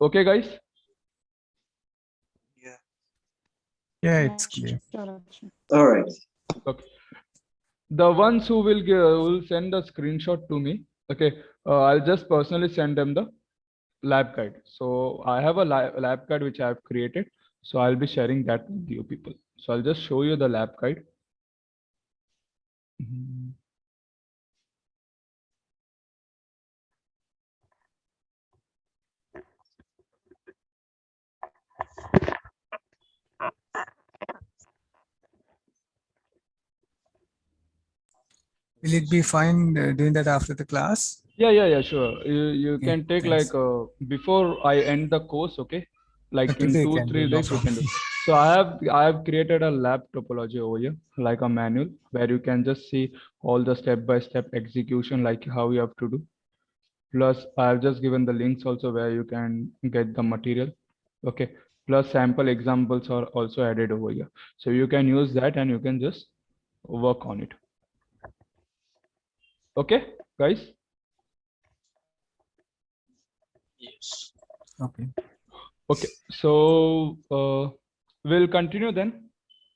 Okay, guys. Yeah, it's clear. All right. Okay. The ones who will send a screenshot to me. Okay. I'll just personally send them the lab guide. So I have a lab guide which I have created. So I'll be sharing that with you people. So I'll just show you the lab guide. Mhm. Will it be fine doing that after the class? Yeah, sure. You Okay, can take thanks. like before I end the course, okay? Like in Today two, can do, three no days we can problem. do. So I have created a lab topology over here, like a manual where you can just see all the step-by-step execution, like how you have to do. Plus, I've just given the links also where you can get the material. Okay. Plus sample examples are also added over here. So you can use that and you can just work on it. Okay, guys? Yes. Okay. Okay, so we'll continue then.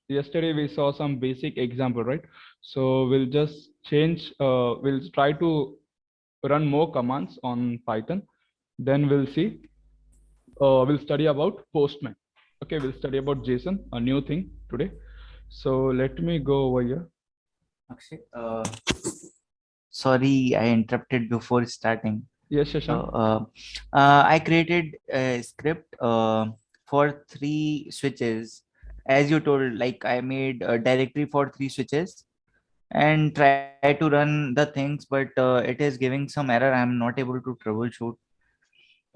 Yesterday we saw some basic example, right? So we'll just change, we'll try to run more commands on Python. Then we'll see, we'll study about Postman. Okay, we'll study about JSON, a new thing today. So let me go over here. Akshay, sorry, I interrupted before starting. Yes, So, Shashank. I created a script for 3 switches. As you told, like I made a directory for 3 switches and try to run the things, but it is giving some error. I'm not able to troubleshoot.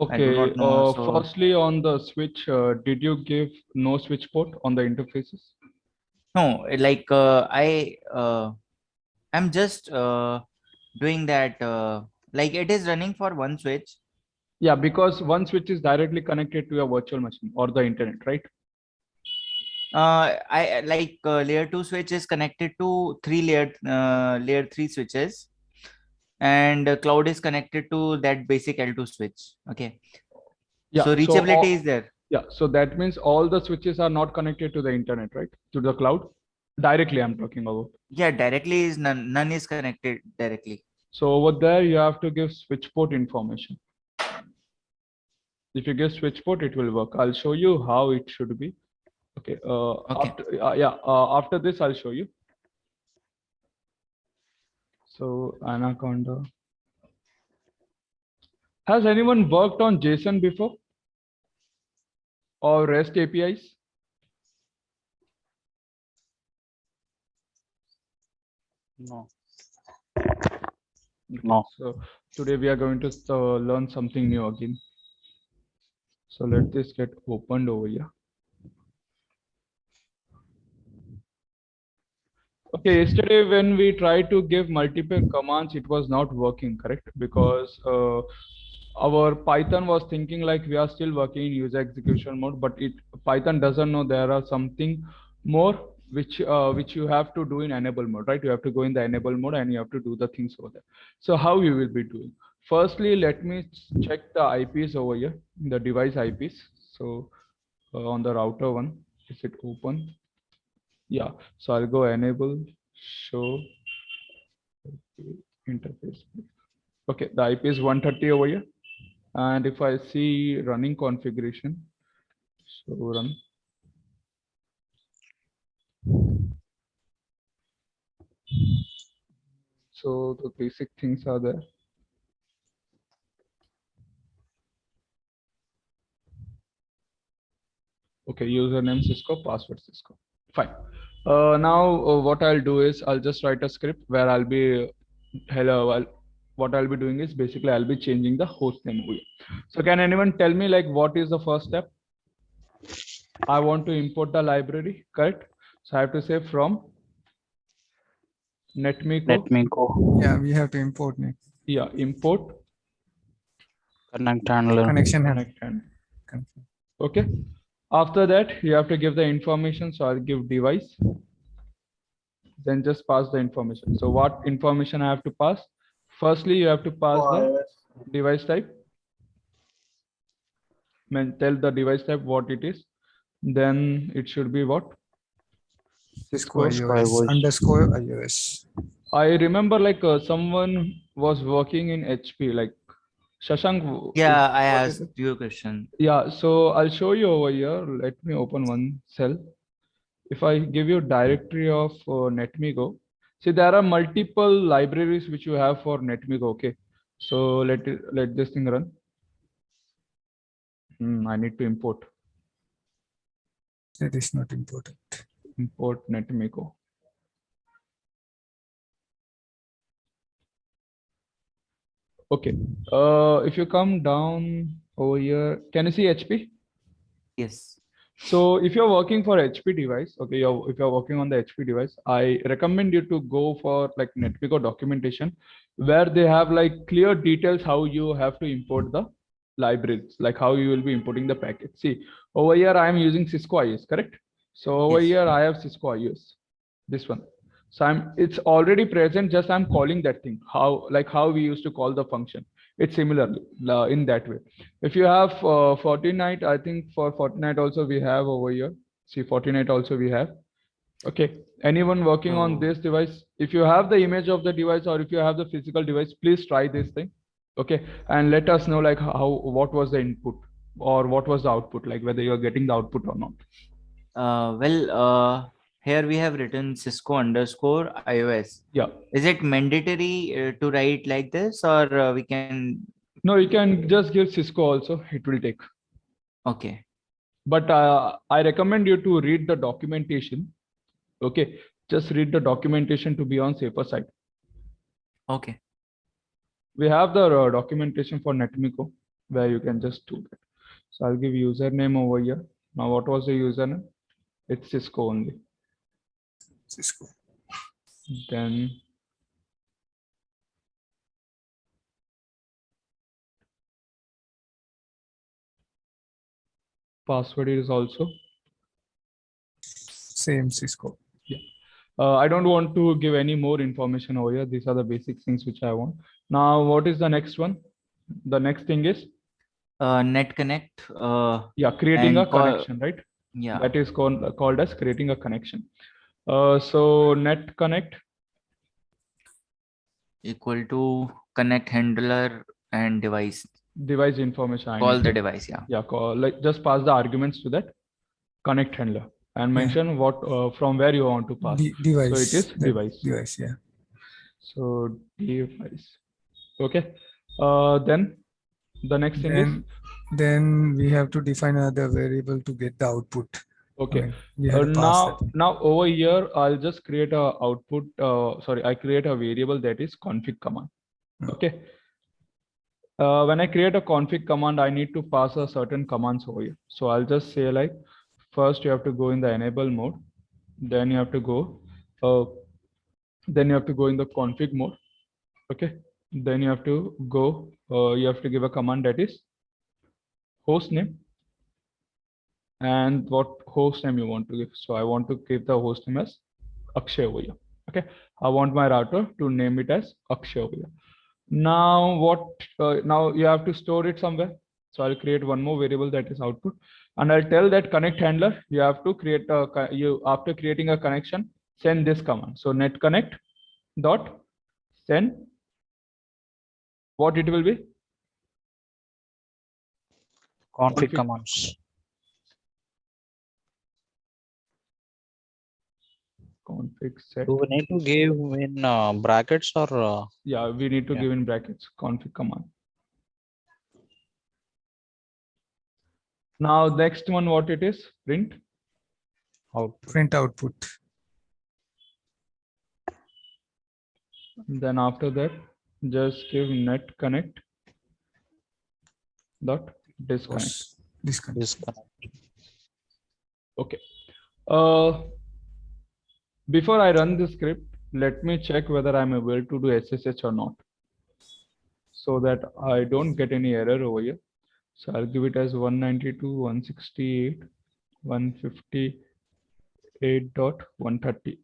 I do Okay, not know. So, firstly on the switch, did you give no switch port on the interfaces? no, I'm just doing that. Like it is running for 1 switch. Yeah, because one switch is directly connected to your virtual machine or the internet, right? I like layer 2 switch is connected to 3 layer 3 switches, and cloud is connected to that basic L2 switch. Okay, Yeah, so so reachability is there. yeah, so that means all the switches are not connected to the internet, right? To the cloud. Directly, I'm talking about. Yeah, directly is none is connected directly. So over there, you have to give switch port information. If you give switch port, it will work. I'll show you how it should be. Okay. Okay. After this, I'll show you. So Anaconda. Has anyone worked on JSON before or REST APIs? No. Okay. No. So today we are going to learn something new again. So let this get opened over here. Okay, yesterday when we tried to give multiple commands, it was not working, correct? Because our Python was thinking like we are still working in user execution mode, but Python doesn't know there are something more which you have to do in enable mode, right? You have to go in the enable mode and you have to do the things over there. So how you will be doing? Firstly, let me check the IPs over here, the device IPs. So on the router one, is it open? Yeah, so I'll go enable show interface. Okay, the IP is 130 over here. And if I see running configuration, so run. So the basic things are there. Okay, username Cisco, password Cisco. Fine. Now what I'll do is I'll just write a script where I'll be what I'll be doing is basically I'll be changing the host name over here. So can anyone tell me like what is the first step? I want to import the library, correct? So I have to say from netmiko. Let me go. Yeah, we have to import it. Yeah, import Connect handler. Connection have connect and okay. After that, you have to give the information. So I'll give device. Then just pass the information. So what information I have to pass? Firstly, you have to pass the device type. tell the device type what it is, then it should be what? Cisco Cisco. iOS underscore iOS. I remember like someone was working in HP, like Shashank. Yeah, I What is asked it? you a question. Yeah, so I'll show you over here. Let me open one cell. If I give you directory of NetMego, see there are multiple libraries which you have for NetMego. Okay, so let this thing run. I need to import That is not important. NetMego. Okay, if you come down over here, can you see HP? Yes. So if you're working for HP device, okay, if you're working on the HP device, I recommend you to go for like NetMego documentation, where they have like clear details how you have to import the libraries, like how you will be importing the package. See, over here I am using Cisco IS, correct? So over Yes. here I have Cisco IS, this one. So it's already present, just I'm calling that thing, how we used to call the function. It's similarly in that way. If you have Fortinet, I think for Fortinet also we have over here. See, Fortinet also we have. Okay, anyone working on So- this device, if you have the image of the device or if you have the physical device, please try this thing. Okay, and let us know like what was the input or what was the output, like whether you're getting the output or not. Here we have written Cisco underscore iOS. Yeah, Is it mandatory to write like this, or we can? no, you can just give Cisco also, it will take. Okay. But I recommend you to read the documentation. Okay, just read the documentation to be on safer side. Okay. We have the documentation for NetMego where you can just do that. So I'll give username over here. Now, what was the username? It's Cisco only. Cisco. Then password is also. Same Cisco. I don't want to give any more information over here. These are the basic things which I want. Now, what is the next one? The next thing is Net connect. yeah, creating a and call- connection, right? Yeah. That is called as creating a connection. So net connect. Equal to connect handler and device. Device information. I Call need the to- device. Yeah. Yeah, like just pass the arguments to that connect handler and mention what from where you want to pass. Device. So it is that device. Device, yeah. So device. Okay. Then the next thing is Then we have to define another variable to get the output. okay. We have to pass that. Now over here, I'll just create a output. Sorry, I create a variable that is config command. Okay. When I create a config command, I need to pass a certain commands over here. So I'll just say like, first you have to go in the enable mode, then you have to go, then you have to go in the config mode. Okay. Then you have to go, you have to give a command that is host name and what host name you want to give. So I want to give the host name as Akshay over here. Okay. I want my router to name it as Akshay over here. Now now you have to store it somewhere. So I'll create one more variable that is output and I'll tell that connect handler, you have to create after creating a connection, send this command. So net connect dot send, what it will be? Config commands. Config set. Do we need to give in brackets or? Yeah, we need to Yeah. give in brackets config command. Now next one, what it is? Print. Print output. Then after that, just give net connect dot disconnect. Disconnect. Disconnect. Okay. Before I run the script, let me check whether I'm able to do SSH or not, so that I don't get any error over here. So I'll give it as 192.168.158.130,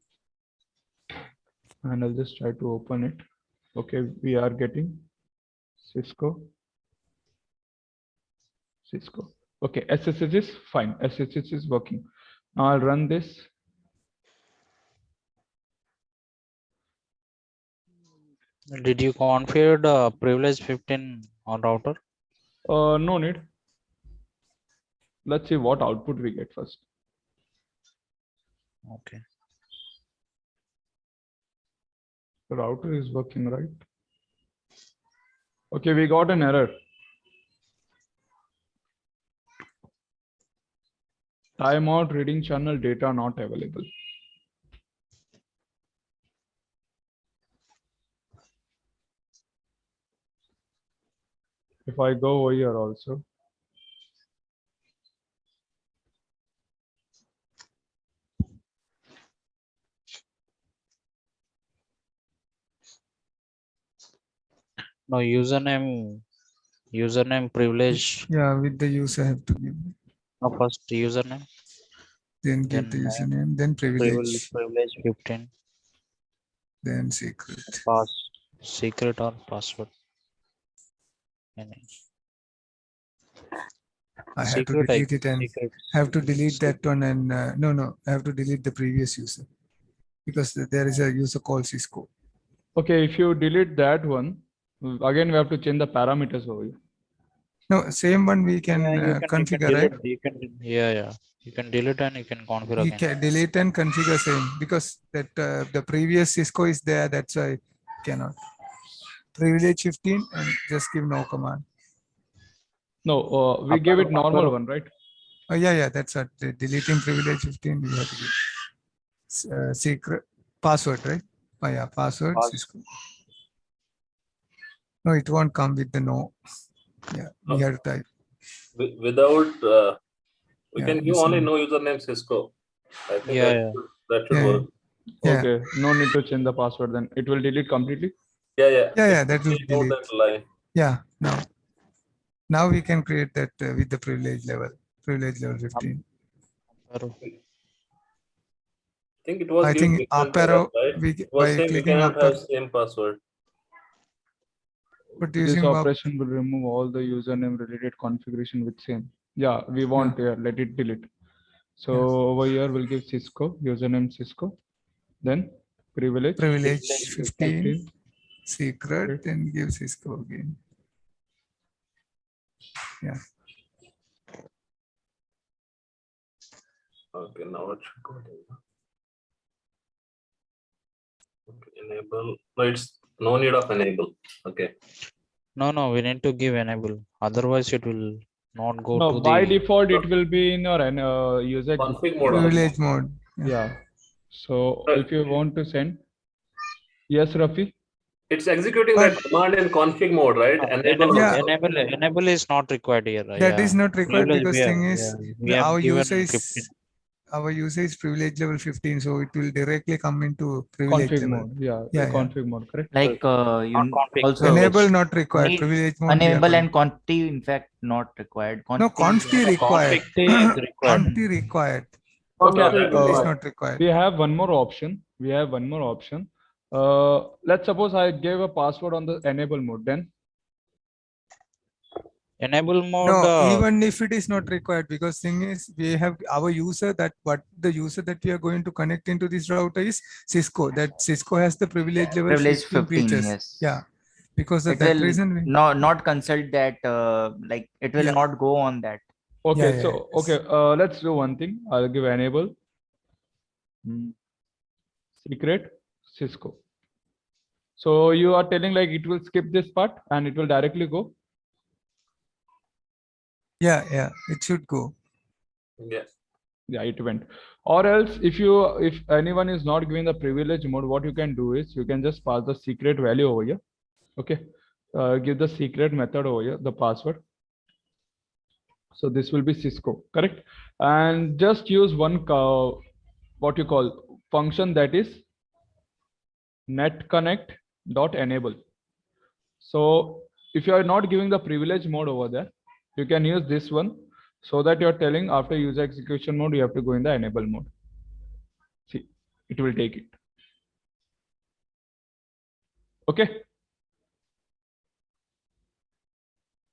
and I'll just try to open it. Okay, we are getting Cisco. Okay, SSH is fine. SSH is working. Now I'll run this. Did you configure the privilege 15 on router? No need. Let's see what output we get first. Okay. The router is working, right? Okay, we got an error. Timeout reading channel data not available. If I go over here also. No, username privilege. Yeah, with the user have to give. No, first username, Then give the then username, then privilege, privilege 15, then secret. secret or password. Any. I have to Secret, delete it and secret. have to delete that one and no, I have to delete the previous user because there is a user called Cisco. Okay, if you delete that one, again we have to change the parameters over here. No, same one we can, Yeah, configure, right? Yeah. You can delete and you can configure We again. can delete and configure same because that the previous Cisco is there. That's why cannot. Privilege 15 and just give no command. No, we gave it normal one, right? Oh yeah, that's what deleting privilege 15. We have to give secret password, right? Oh yeah, password Cisco. No, it won't come with the no. Yeah, we have to type. Without we Yeah, can give only no username Cisco. I think Yeah. that should Yeah. work. Yeah. Okay, no need to change the password then. It will delete completely. Yeah. Yeah, that will Take out delete. that line. Yeah, now we can create that with the privilege level 15. I think it was I giving think different up arrow, errors, right? we, It was by saying we clicking cannot up have arrow, same password. but This using up, operation will remove all the username related configuration with same. Yeah, we want let it delete. So over here we'll give Cisco, username Cisco, then privilege 15, secret, Okay. then give Cisco again. Yeah. Okay, now it should go there. Okay, enable. No, it's no need of enable. Okay. No, we need to give enable. Otherwise, it will not go No, to by the default it will be in your user Config mode. Privilege mode. Yeah. So Right. if you want to send, yes, Rafi. It's executing But- that command in config mode, right? Enable. Yeah. enable is not required here. That is not required Privilege, because thing is we have our given user 15. is privilege level 15, so it will directly come into privilege Config level. mode. Yeah, Yeah. config mode, correct? Like you Not config, also Enable not required. need Privilege mode. we are enable going- and conti in fact not required. No, confi required. Config is required. Conti required. Okay, Enable is not required. we have one more option. Let's suppose I gave a password on the enable mode, then Enable mode. No, even if it is not required, because thing is we have our user the user that we are going to connect into this router is Cisco. That Cisco has the privilege level Privilege 15 15, breaches. yes. Yeah, because of It that will reason. not consult that like it will Yeah. not go on that. okay. Yeah, So yes. okay, let's do one thing. I'll give enable secret Cisco. So you are telling like it will skip this part and it will directly go. Yeah, it should go. Yeah. Yeah, it went. Or else if anyone is not giving the privilege mode, what you can do is you can just pass the secret value over here. Okay, give the secret method over here, the password. So this will be Cisco, correct? And just use one what you call function, that is netconnect.enable. So if you are not giving the privilege mode over there, you can use this one, so that you're telling after user execution mode, you have to go in the enable mode. See, it will take it. Okay.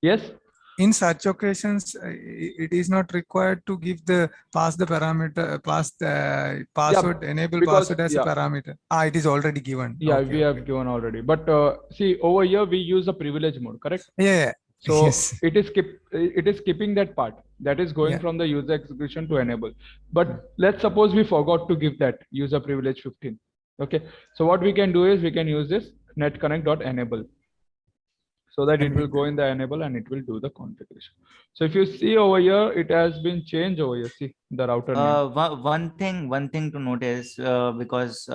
Yes. In such occasions, it is not required to give the pass the parameter, pass the password, enable because- password as a yeah. parameter. Ah, it is already given. Yeah, Okay, we have okay. given already. But see, over here we use the privilege mode, correct? Yeah, yeah. So Yes. it is skipping that part. That is going Yeah. from the user execution to enable. But let's suppose we forgot to give that user privilege 15. Okay. So what we can do is we can use this netconnect.enable, so that it And will go in the enable and it will do the configuration. So if you see over here, it has been changed over here. See the router name. One thing to notice, because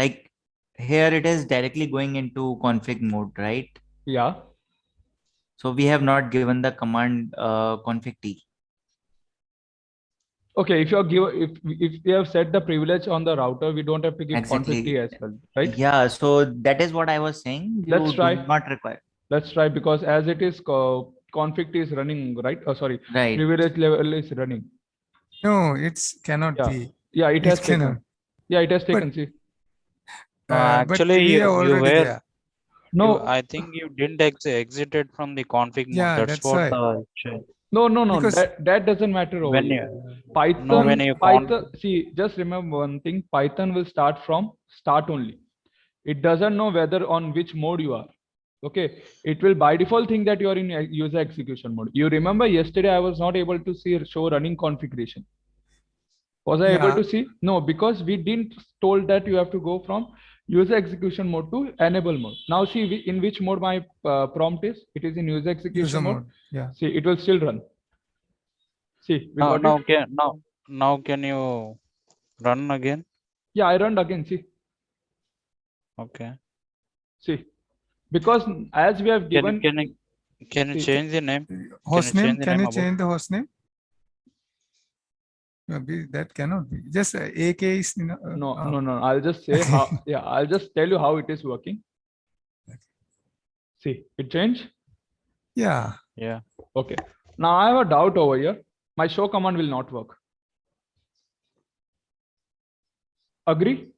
like here it is directly going into config mode, right? Yeah. So we have not given the command config t. Okay. If if we have set the privilege on the router, we don't have to give config Exactly. t as well, right? Yeah, so that is what I was saying. You Let's try. do not require. Let's try, because as it is config t is running, right? Oh, sorry, Right. privilege level is running. no, it's cannot Yeah. be. Yeah, it has cannot. taken. Yeah, it has But- taken. See. But Actually, we are you already were there. No, I think you didn't exited from the config mode. Yeah, That's that's what right. the change. no. Because- That doesn't matter over When here. you Python, when you Python. See, just remember one thing. Python will start from start only. It doesn't know whether on which mode you are. Okay, it will by default think that you are in user execution mode. You remember yesterday I was not able to see show running configuration. Was I able Yeah. to see? No, because we didn't told that you have to go from user execution mode to enable mode. Now see in which mode my prompt is. It is in user execution User mode. mode. Yeah. See, it will still run. See, we now, got it. now can you run again? Yeah, I run again. See, Okay. see, because as we have Can given. can you See, change the name? Host you name? change the Can name you about- change the host name? Maybe that cannot be. Just AK is No, no. I'll just say how. Yeah, I'll just tell you how it is working. See, it changed. Yeah. Yeah. Okay. Now I have a doubt over here. My show command will not work. Agree?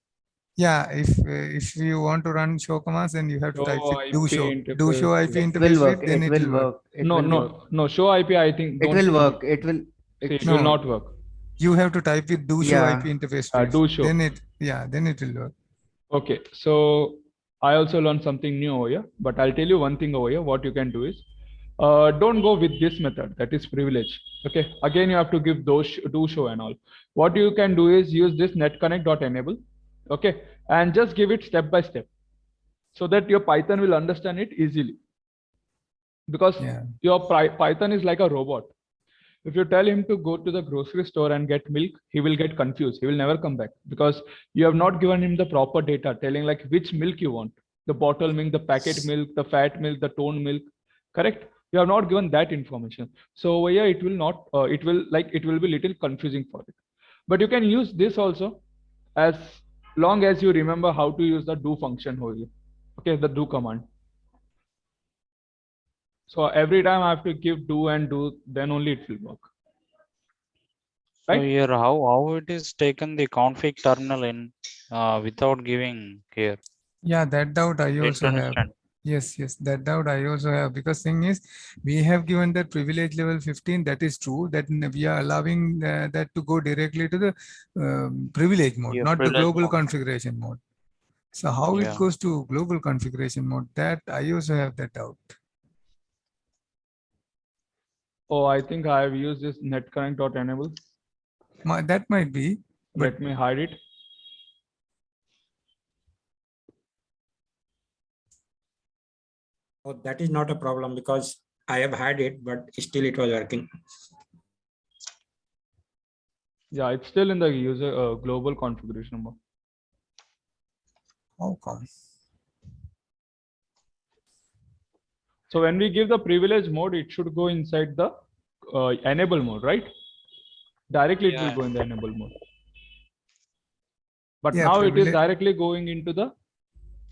Yeah, if you want to run show commands, then you have to type Show with do IP show. interface, Do show IP yeah. It interface will work. with, then It will work. It No, will no, work. no. Show IP, I think. It don't will think work. It will. See, it No. will not work. You have to type with do show Yeah. IP interface. Do with. show. Then it will work. Okay, so I also learned something new over here, but I'll tell you one thing over here. What you can do is, don't go with this method, that is privilege. Okay, again you have to give those do show and all. What you can do is use this netconnect.enable. Okay, and just give it step by step, so that your Python will understand it easily. Because Yeah. your Python is like a robot. If you tell him to go to the grocery store and get milk, he will get confused. He will never come back, because you have not given him the proper data telling like which milk you want, the bottle milk, the packet milk, the fat milk, the toned milk, correct? You have not given that information. So over here, it will not, it will be little confusing for it. But you can use this also, as long as you remember how to use the do function over here. Okay, the do command. So every time I have to give do and do, then only it will work. So Right? here, how it is taken the config terminal in without giving here? Yeah, that doubt I Didn't also have. understand. Yes, that doubt I also have, because thing is, we have given that privilege level 15. That is true. That we are allowing that to go directly to the privilege mode, Yeah, not the privilege global mode. configuration mode. So how Yeah. it goes to global configuration mode? That I also have that doubt. Oh, I think I have used this netconnect.enable. That might be. But- Let me hide it. Oh, that is not a problem because I have had it, but still it was working. Yeah, it's still in the user global configuration mode. How come? So when we give the privilege mode, it should go inside the enable mode, right? Directly it will Yeah. go in the enable mode. But Yeah, now it is privilege- directly going into the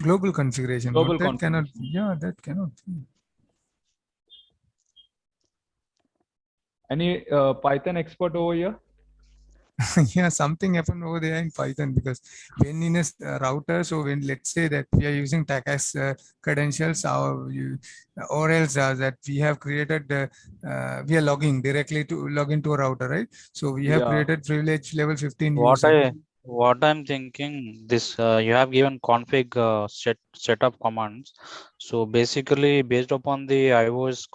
Global configuration Global mode. That cannot. configuration. Yeah, that cannot be. any Python expert over here. Yeah, something happened over there in Python because when in a router, so when let's say that we are using tag as credentials, or else that we have created, we are logging directly to log into a router, right? So we have Yeah. created privilege level 15 What user. what I'm thinking, this you have given config setup commands. So basically, based upon the iOS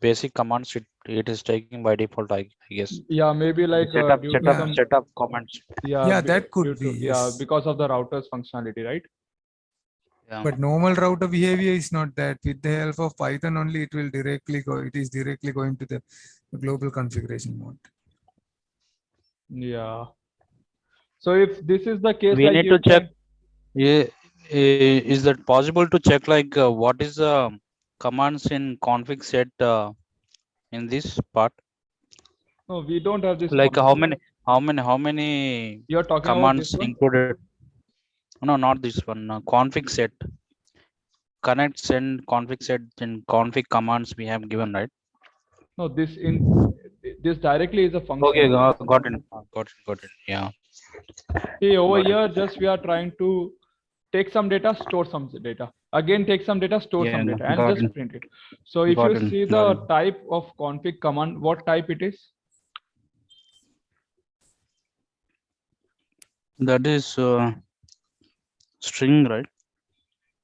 basic commands, it is taking by default, I guess. Yeah, maybe The like setup due to Yeah. some, setup commands. yeah, Yeah, be- that due could be, to, yeah, yes. because of the router's functionality, right? Yeah. But normal router behavior is not that. With the help of Python only, it will directly go. It is directly going to the global configuration mode. Yeah. So if this is the case, We like need you to check. can, Yeah, is that possible to check like what is the commands in config set in this part? no, we don't have this Like config. how many You're talking about commands this one? included? No, not this one. Config set, connect, send, config set, and config commands we have given, right? No, this directly is a function. Okay, got it. Got it. Yeah. See, over Got it. here, just we are trying to take some data, store some data. Again, take some data, store Yeah, some data, and got just it. print it. So if Got you it. see Got the it. type of config command, what type it is? That is string, right?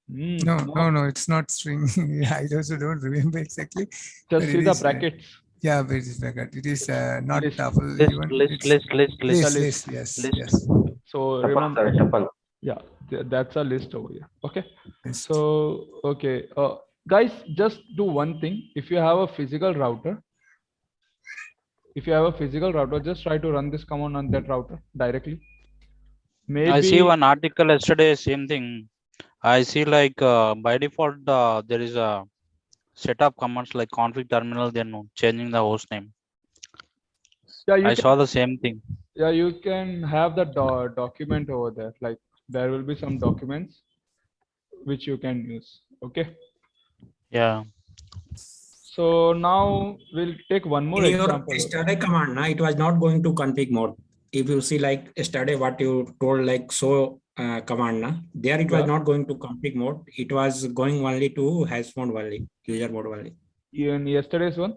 No, it's not string. I also don't remember exactly. But Just it see the is, brackets. yeah, but it is bracket. It is not List. double List, even. list, It's list, list, list, It's a list. list. Yes, list. yes. So Tuple, remember, sir, tuple. yeah, that's a list over here. Okay. List. So, okay, guys, just do one thing. If you have a physical router, just try to run this command on that router directly. I see Maybe, one article yesterday, same thing. I see like by default there is a setup commands like config terminal, then changing the host name. yeah, you I can, saw the same thing. yeah, you can have the document over there. Like there will be some documents which you can use. Okay. Yeah. So now we'll take one more In your example. yesterday command, it was not going to config mode. If you see like yesterday what you told like so command, there it was Yeah. not going to config mode. It was going only to hash mode only, user mode only. In yesterday's one.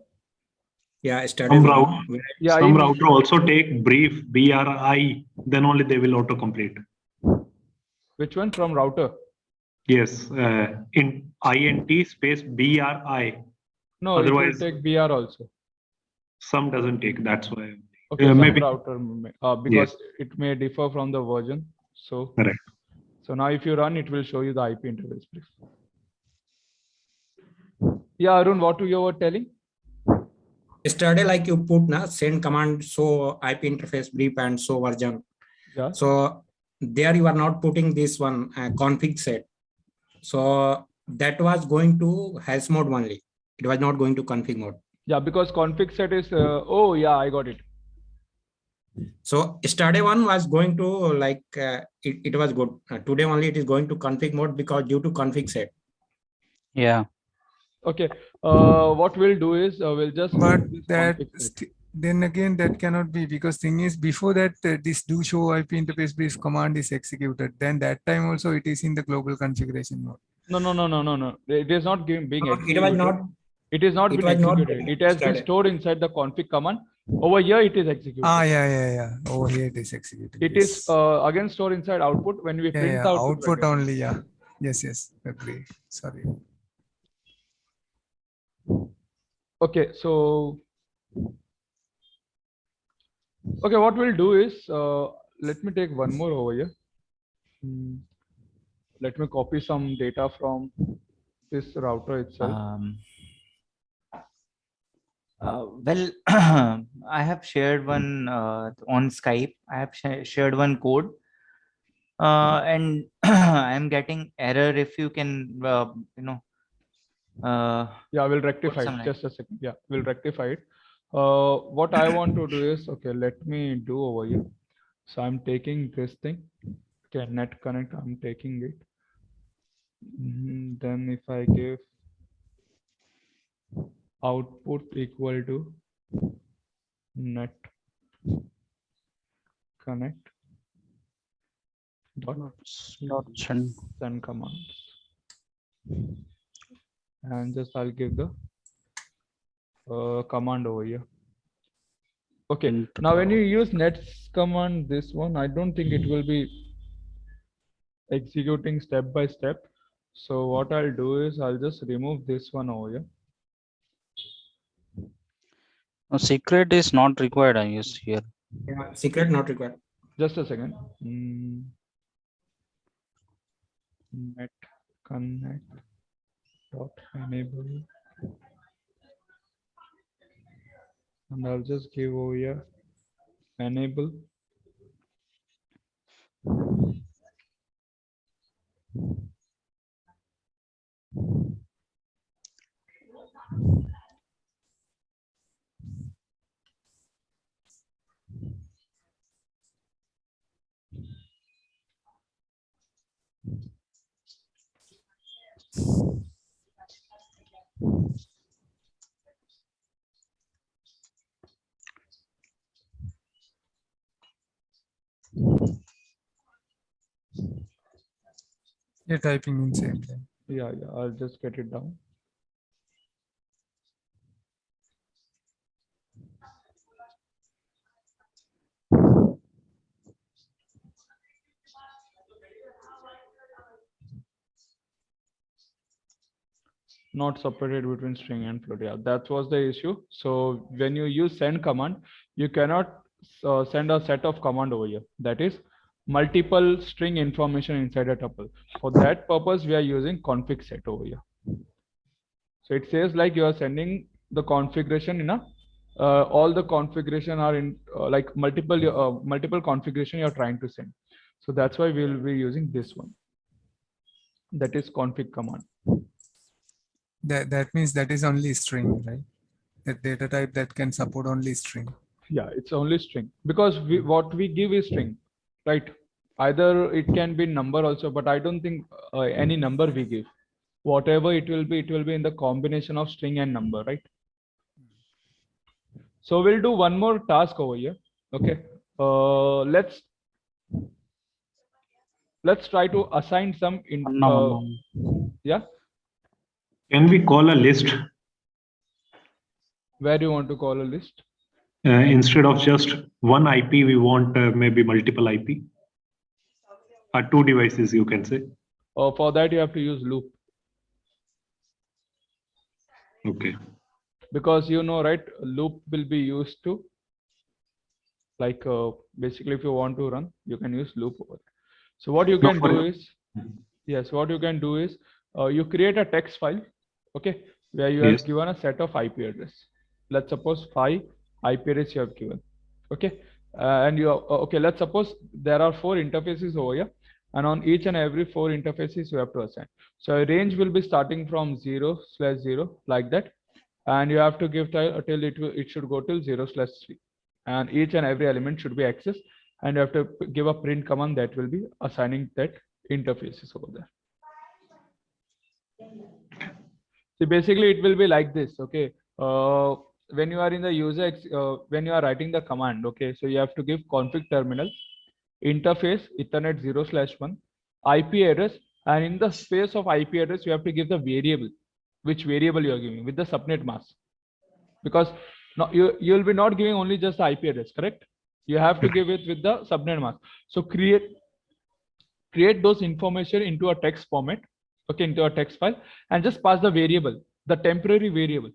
Yeah, yesterday one. Yeah, Some in router also take brief BRI, then only they will autocomplete. which one from router? Yes, in INT space BRI. No, Otherwise, it will take BR also. some doesn't take. That's why. Okay, some maybe. router because it may differ from the version. So Correct. So now if you run, it will show you the IP interface brief. Yeah, Arun, what you were telling? Yesterday, like you put send command so IP interface brief and so version. Yeah. So there you are not putting this one config set. So that was going to hash mode only. It was not going to config mode. Yeah, because config set is oh yeah, I got it. So yesterday one was going to like it was good. Today only it is going to config mode because due to config set. Yeah. Okay. What we'll do is we'll just But use this that config set. then again that cannot be, because thing is before that this do show IP interface brief command is executed. Then that time also it is in the global configuration mode. No. It is not being executed. It was not. It is not It been was not executed. It has been started. stored inside the config command. Over here, it is executed. Yeah. Over here it is executed. It yes. is again stored inside output when we print Yeah, the output value. only. Yeah. Yes. Agree. Sorry. Okay, so okay, what we'll do is let me take one more over here. Let me copy some data from this router itself. Well, I have shared one on Skype. I have shared one code, and I'm getting error. If you can, Yeah, we'll rectify some it. line. Just a second. Yeah, we'll rectify it. What I want to do is, okay, let me do over here. So I'm taking this thing. Okay, net connect, I'm taking it. Then if I give output equal to net connect dot Send. send commands, and just I'll give the command over here. Okay, now when you use nets command, this one, I don't think it will be executing step by step. So what I'll do is I'll just remove this one over here. No, secret is not required, I guess, here. Yeah, secret not required. Just a second. Net connect dot enable, and I'll just give over here enable. You're typing in same time. Yeah, I'll just get it down. Not separated between string and float. Yeah, that was the issue. So when you use send command, you cannot send a set of command over here. That is multiple string information inside a tuple. For that purpose, we are using config set over here. So it says like you are sending the configuration in a all the configuration are in like multiple configuration you're trying to send. So that's why we'll be using this one. That is config command. That means that is only string, right? The data type that can support only string. Yeah, it's only string because what we give is string, right? Either it can be number also, but I don't think any number we give. Whatever it will be in the combination of string and number, right? So we'll do one more task over here. Okay, let's try to assign some yeah. Can we call a list Where do you want to call a list? instead of just one IP? We want maybe multiple IP or two devices, you can say. For that you have to use loop. Okay. Because you know, right, loop will be used to like basically if you want to run, you can use loop over there. So what you can do is, yes, what you can do is you create a text file, okay, where you have given a set of IP address. Let's suppose 5 IP address you have given, okay, and you okay, let's suppose there are 4 interfaces over here, and on each and every 4 interfaces you have to assign. So a range will be starting from 0/0 like that, and you have to give till it should go till 0/3, and each and every element should be accessed, and you have to give a print command that will be assigning that interfaces over there. So basically it will be like this, okay. When you are in the user when you are writing the command, okay, so you have to give config terminal interface ethernet 0/1 IP address, and in the space of IP address you have to give the variable, which variable you are giving with the subnet mask, because no, you will be not giving only just the IP address, correct? You have to give it with the subnet mask. So create those information into a text format, okay, into a text file, and just pass the variable, the temporary variable.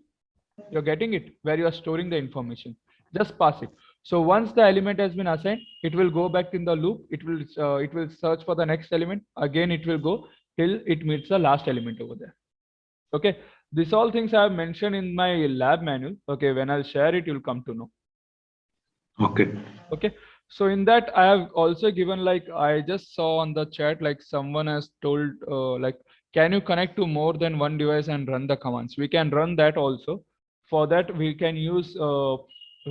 You're getting it, where you are storing the information. Just pass it. So once the element has been assigned, it will go back in the loop. It will search for the next element. Again, it will go till it meets the last element over there. Okay, these all things I have mentioned in my lab manual. Okay, when I'll share it, you'll come to know. Okay. Okay, so in that I have also given, like I just saw on the chat, like someone has told like, can you connect to more than one device and run the commands? We can run that also. For that we can use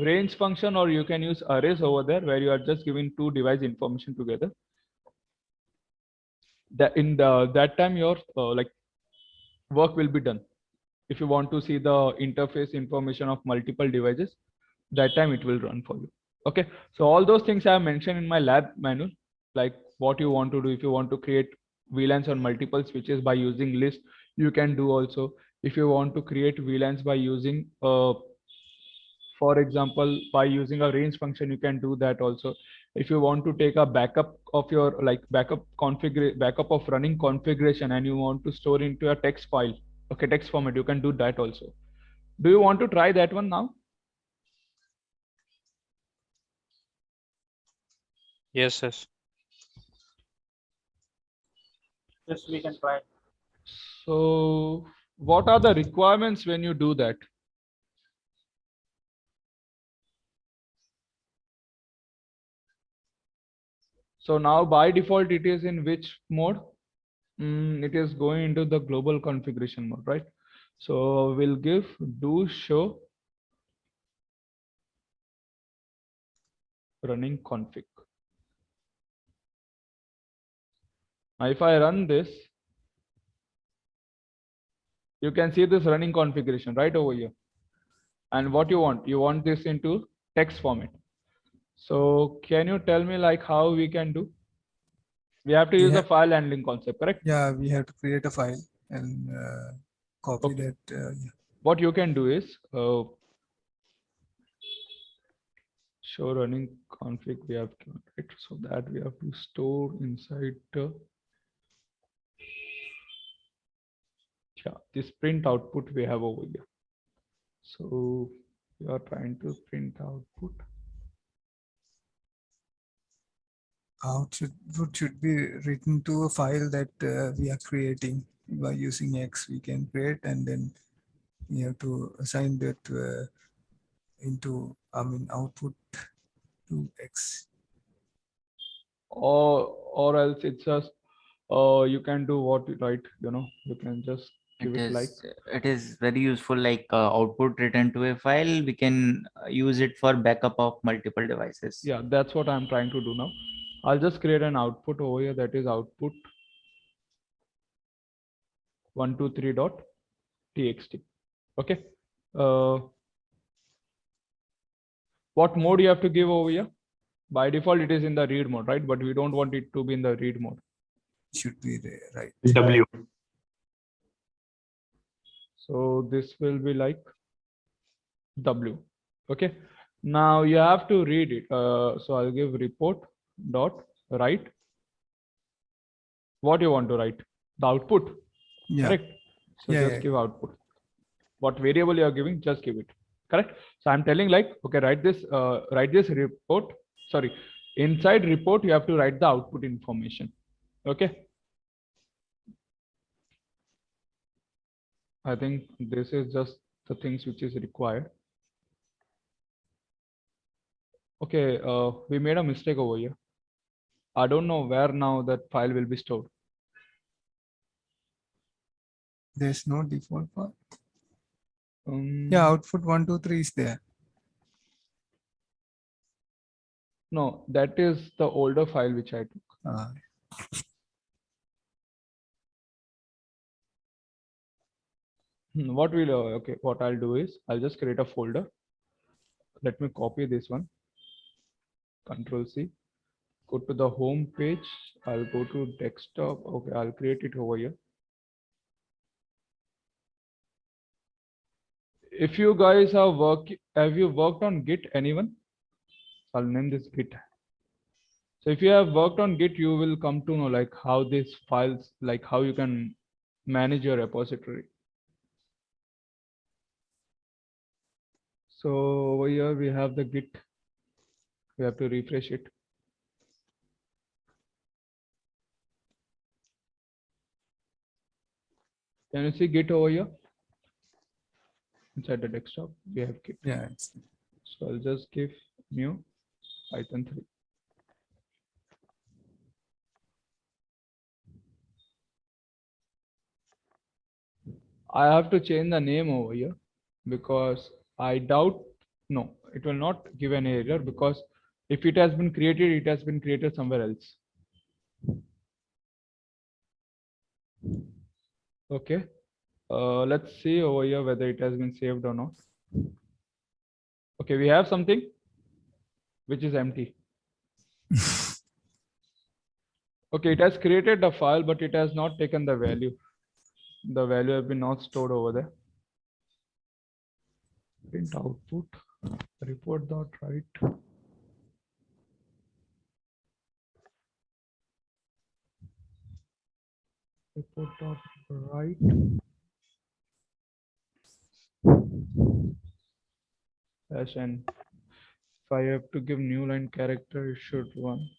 range function, or you can use arrays over there, where you are just giving 2 device information together. That in that time your like work will be done. If you want to see the interface information of multiple devices, that time it will run for you. Okay, so all those things I have mentioned in my lab manual, like what you want to do. If you want to create VLANs on multiple switches by using list, you can do also. If you want to create VLANs by using, for example, by using a range function, you can do that also. If you want to take a backup of your backup of running configuration and you want to store into a text file, okay, text format, you can do that also. Do you want to try that one now? Yes, yes. Yes, we can try. So what are the requirements when you do that? So now by default, it is in which mode? It is going into the global configuration mode, right? So we'll give do show running config. Now if I run this, you can see this running configuration right over here. And what you want this into text format. So can you tell me like how we can do? We have to use the file handling concept, correct? Yeah, we have to create a file and copy Okay. that. Yeah. What you can do is show running config we have to, right? So that we have to store inside this print output we have over here. So we are trying to print output. Output should be written to a file that we are creating by using X. We can create and then you have to assign that into output to X. Or else it's just you can do what, right? You can just give it like It is very useful, like output written to a file. We can use it for backup of multiple devices. yeah, that's what I'm trying to do now. I'll just create an output over here, that is output 123.txt. Okay. What mode you have to give over here? By default it is in the read mode, right? But we don't want it to be in the read mode. Should be there, right? W. So this will be like W. Okay. Now you have to read it. So I'll give report dot write. What you want to write? The output. Yeah. Correct. So Yeah, just yeah. give output. What variable you are giving, just give it. Correct. So I'm telling like, okay, write this report. Sorry, inside report you have to write the output information. Okay. I think this is just the things which is required. Okay, we made a mistake over here. I don't know where now that file will be stored. There's no default file. Um, Yeah, output 1, 2, 3 is there. No, that is the older file which I took. What will okay, what I'll do is I'll just create a folder. Let me copy this one. Control C. Go to the home page. I'll go to desktop. Okay, I'll create it over here. If you guys have you worked on Git? Anyone? I'll name this Git. So if you have worked on Git, you will come to know like how these files, like how you can manage your repository. So over here we have the Git. We have to refresh it. Can you see Git over here? Inside the desktop, we have Git. Yeah. So I'll just give new Python 3. I have to change the name over here because I doubt, no, it will not give an error because if it has been created, it has been created somewhere else. Okay. Let's see over here whether it has been saved or not. Okay, we have something. which is empty. Okay, it has created the file, but it has not taken the value. The value has been not stored over there. Print output, report dot write. Report dot write. Dash n. If I have to give new line character, it should run.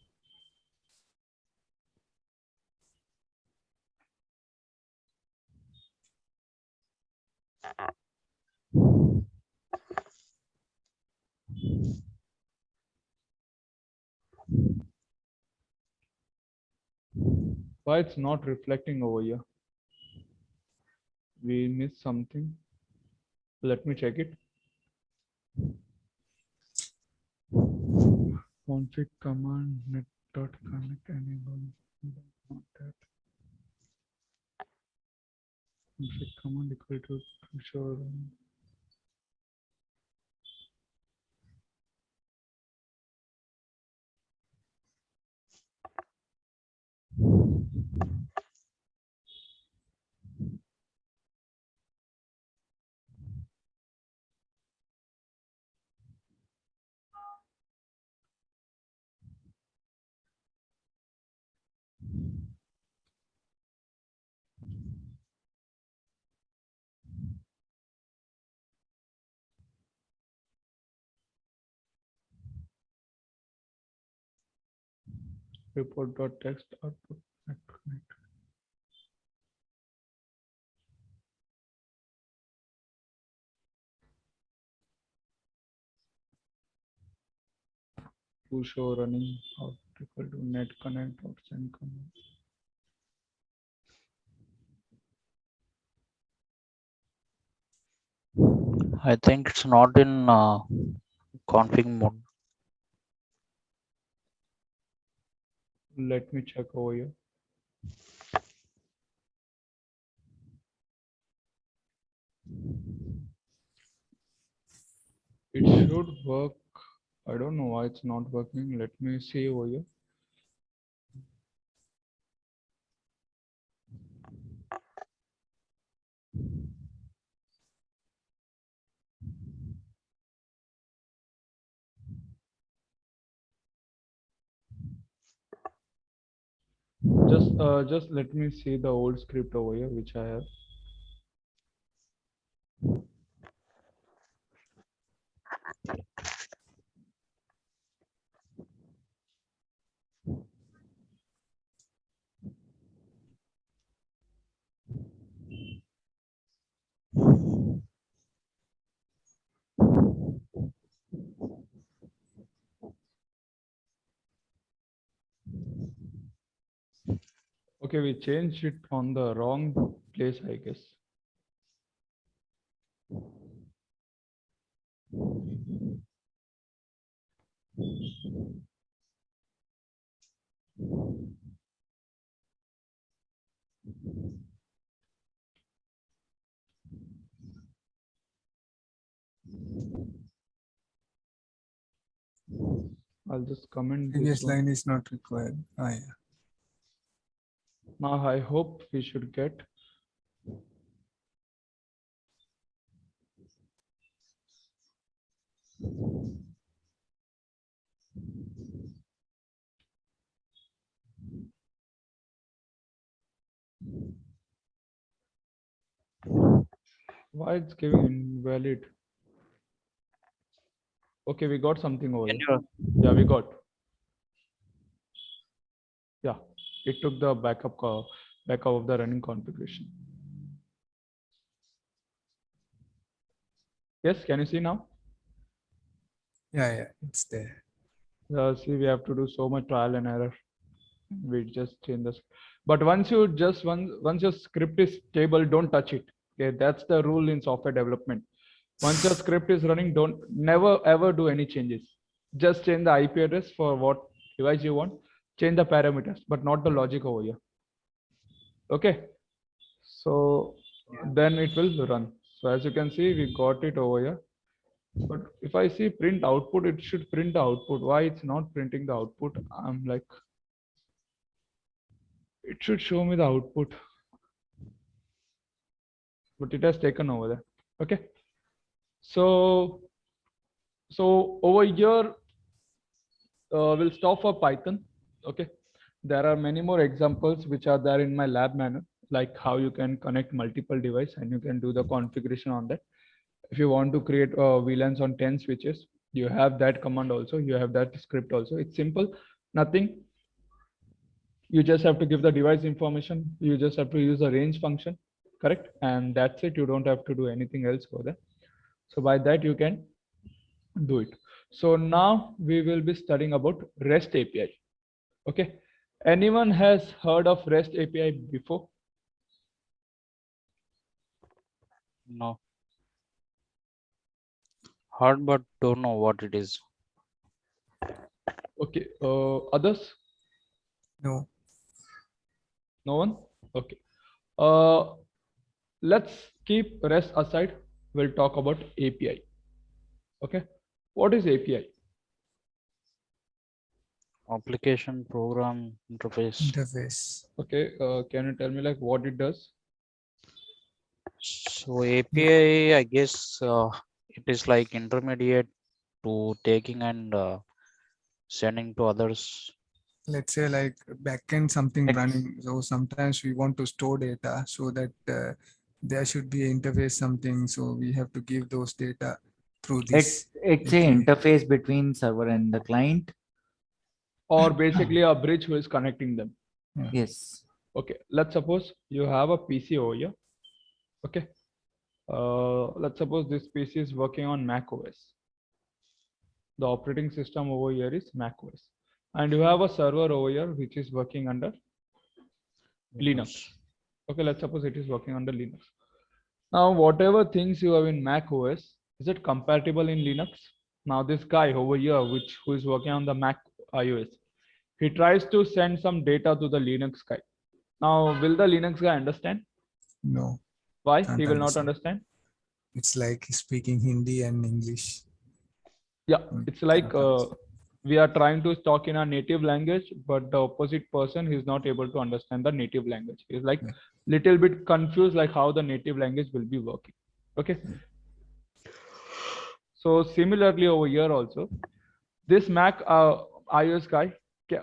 Why it's not reflecting over here? We missed something. Let me check it. Config command net dot connect enable. Not that. Config command equal to show. Report dot text output net connect. To show running out equal to net connect dot send command. I think it's not in config mode. Let me check over here. It should work. I don't know why it's not working. Let me see over here. Just let me see the old script over here, which I have. Okay, we changed it on the wrong place, I guess. I'll just comment Previous this one. line is not required. Ah, yeah. Now I hope we should get. Why it's giving invalid? Okay, we got something over Can here. you Yeah, we got. Yeah, it took the backup of the running configuration. Yes, can you see now? Yeah, it's there. See, we have to do so much trial and error. We just change this. But once your script is stable, don't touch it. Okay, that's the rule in software development. Once your script is running, never ever do any changes. Just change the IP address for what device you want. Change the parameters, but not the logic over here. Okay. So then it will run. So as you can see, we got it over here. But if I see print output, it should print the output. Why it's not printing the output? I'm like, it should show me the output, but it has taken over there. Okay. So over here, we'll stop for Python. Okay. There are many more examples which are there in my lab manual, like how you can connect multiple devices and you can do the configuration on that. If you want to create VLANs on 10 switches, you have that command also. You have that script also. It's simple, nothing. You just have to give the device information. You just have to use the range function, correct? And that's it. You don't have to do anything else for that. So by that you can do it. So now we will be studying about REST API. Okay. Anyone has heard of REST API before? No. Heard but don't know what it is. Okay. Others? No. No one? Okay. Let's keep REST aside. We'll talk about API. Okay. What is API? Application program interface. Interface. Okay. Can you tell me like what it does? So API, I guess it is like intermediate to taking and sending to others. Let's say like backend something Ex- running. So sometimes we want to store data so that there should be an interface something. So we have to give those data through this. It's a interface between server and the client. Or basically a bridge who is connecting them. Yes. Okay. Let's suppose you have a PC over here. Okay. Let's suppose this PC is working on Mac OS. The operating system over here is Mac OS. And you have a server over here which is working under Linux. Okay, let's suppose it is working under Linux. Now, whatever things you have in Mac OS, is it compatible in Linux? Now, this guy over here, who is working on the Mac iOS, he tries to send some data to the Linux guy. Now, will the Linux guy understand? No, Why? Can't He will not understand. understand. it's like speaking Hindi and English. Yeah, Mm, it's like cannot understand. we are trying to talk in our native language, but the opposite person is not able to understand the native language. He's like Yeah. little bit confused, like how the native language will be working. Okay. So similarly over here also, this Mac iOS guy,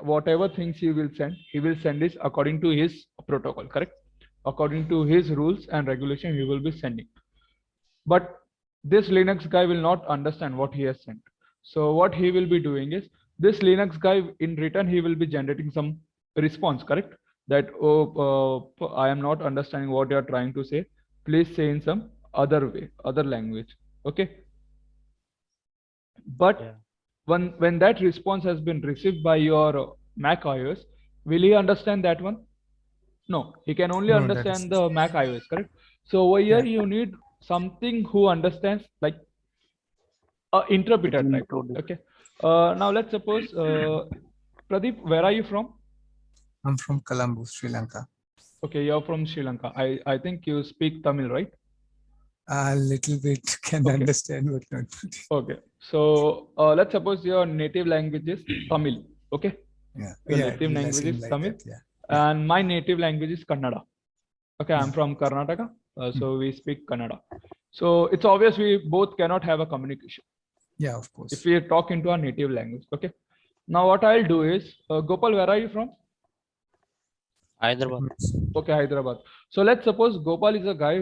whatever things he will send is according to his protocol, correct? According to his rules and regulation, he will be sending. But this Linux guy will not understand what he has sent. So what he will be doing is, this Linux guy in return, he will be generating some response, correct? That, oh, I am not understanding what you are trying to say. Please say in some other way, other language. Okay. But Yeah. when that response has been received by your Mac iOS, will he understand that one? No, he can only No, that understand is- the Mac iOS, correct? So over here, Yeah. you need something who understands like a interpreter Between type. two different- Okay. Now let's suppose, Pradeep, where are you from? I'm from Colombo, Sri Lanka. Okay, you're from Sri Lanka. I think you speak Tamil, right? A little bit can Okay. understand, but not. Okay. So let's suppose your native language is Tamil. Okay. Yeah. Your Yeah, native it will language seem is like Tamil. that, yeah. And my native language is Kannada. Okay, I'm Yeah. from Karnataka, so we speak Kannada. So it's obvious we both cannot have a communication Yeah, of course. if we talk into our native language. Okay. Now what I'll do is, Gopal, where are you from? Hyderabad. Okay, Hyderabad. So let's suppose Gopal is a guy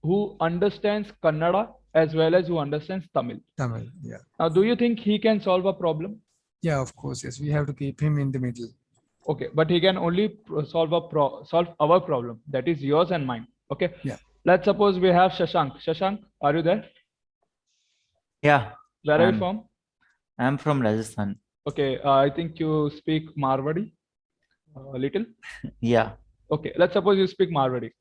who understands Kannada as well as who understands Tamil. Tamil, yeah. Now, do you think he can solve a problem? Yeah, of course, yes. We have to keep him in the middle. Okay, but he can only solve our problem. That is yours and mine. Okay. Yeah. Let's suppose we have Shashank. Shashank, are you there? Yeah. Where are you I'm- from? I'm from Rajasthan. Okay, I think you speak Marwadi a little. Yeah. Okay, let's suppose you speak Marwadi.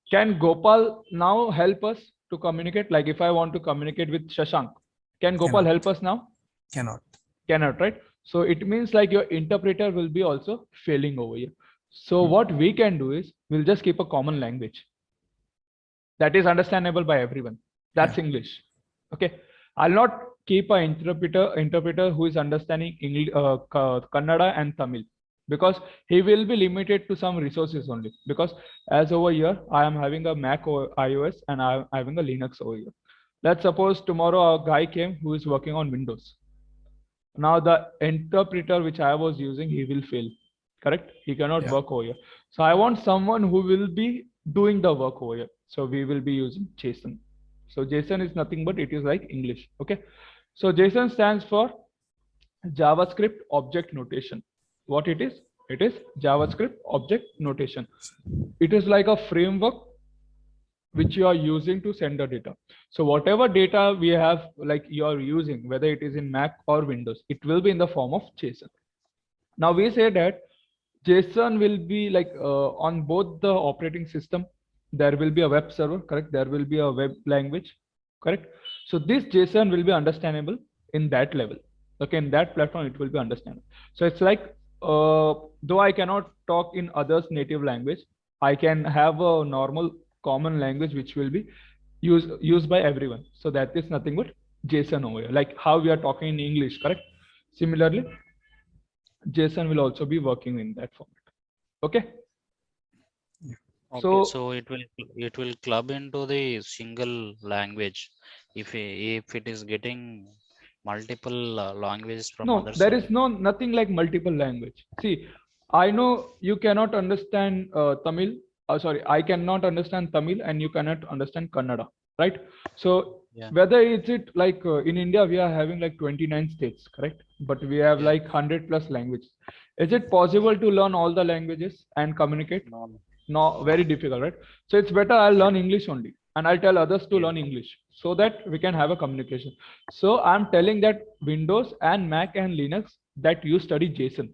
Can Gopal now help us to communicate? Like if I want to communicate with Shashank, can Gopal Cannot. help us now? Cannot. Cannot, right? So it means like your interpreter will be also failing over here. So what we can do is we'll just keep a common language that is understandable by everyone. That's English. Okay. I'll not keep an interpreter who is understanding English, Kannada and Tamil, because he will be limited to some resources only. Because as over here, I am having a Mac or iOS and I am having a Linux over here. Let's suppose tomorrow a guy came who is working on Windows. Now the interpreter which I was using, he will fail, correct? He cannot Yeah. work over here. So I want someone who will be doing the work over here. So we will be using JSON. So JSON is nothing but it is like English. Okay. So JSON stands for JavaScript Object Notation. What it is? It is JavaScript Object Notation. It is like a framework which you are using to send the data. So whatever data we have, like you are using, whether it is in Mac or Windows, it will be in the form of JSON. Now we say that JSON will be like on both the operating system, there will be a web server, correct? There will be a web language, correct? So this JSON will be understandable in that level. Okay, in that platform, it will be understandable. So it's like, though I cannot talk in others' native language, I can have a normal common language which will be used by everyone. So that is nothing but JSON over here, like how we are talking in English, correct? Similarly, JSON will also be working in that format. Okay. Okay, So- so it will club into the single language if it is getting multiple languages from No, other there side. is nothing like multiple language. See, I know you cannot understand Tamil. Sorry, I cannot understand Tamil and you cannot understand Kannada, right? So Yeah. whether it's it like in India, we are having like 29 states, correct? But we have Yeah. like 100+ languages. Is it possible to learn all the languages and communicate? No, No, very difficult, right? So it's better I'll learn English only and I'll tell others to Yeah. learn English so that we can have a communication. So I'm telling that Windows and Mac and Linux that you study JSON.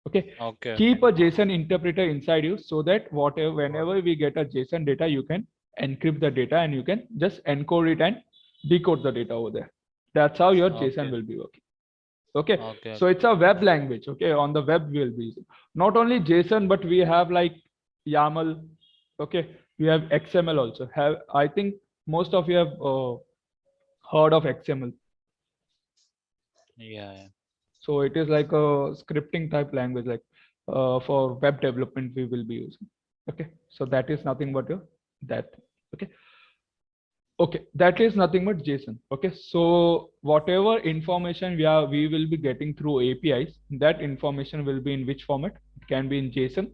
Okay. okay. Keep a JSON interpreter inside you so that whenever we get a JSON data, you can encrypt the data and you can just encode it and decode the data over there. That's how your JSON Okay. will be working. Okay. Okay. So it's a web language. Okay. On the web, we'll be using not only JSON, but we have like YAML. Okay. We have XML also. I think most of you have heard of XML. Yeah. So it is like a scripting type language, like for web development we will be using. Okay. So that is nothing but that. Okay. Okay, that is nothing but JSON. Okay, so whatever information we will be getting through APIs, that information will be in which format? It can be in JSON,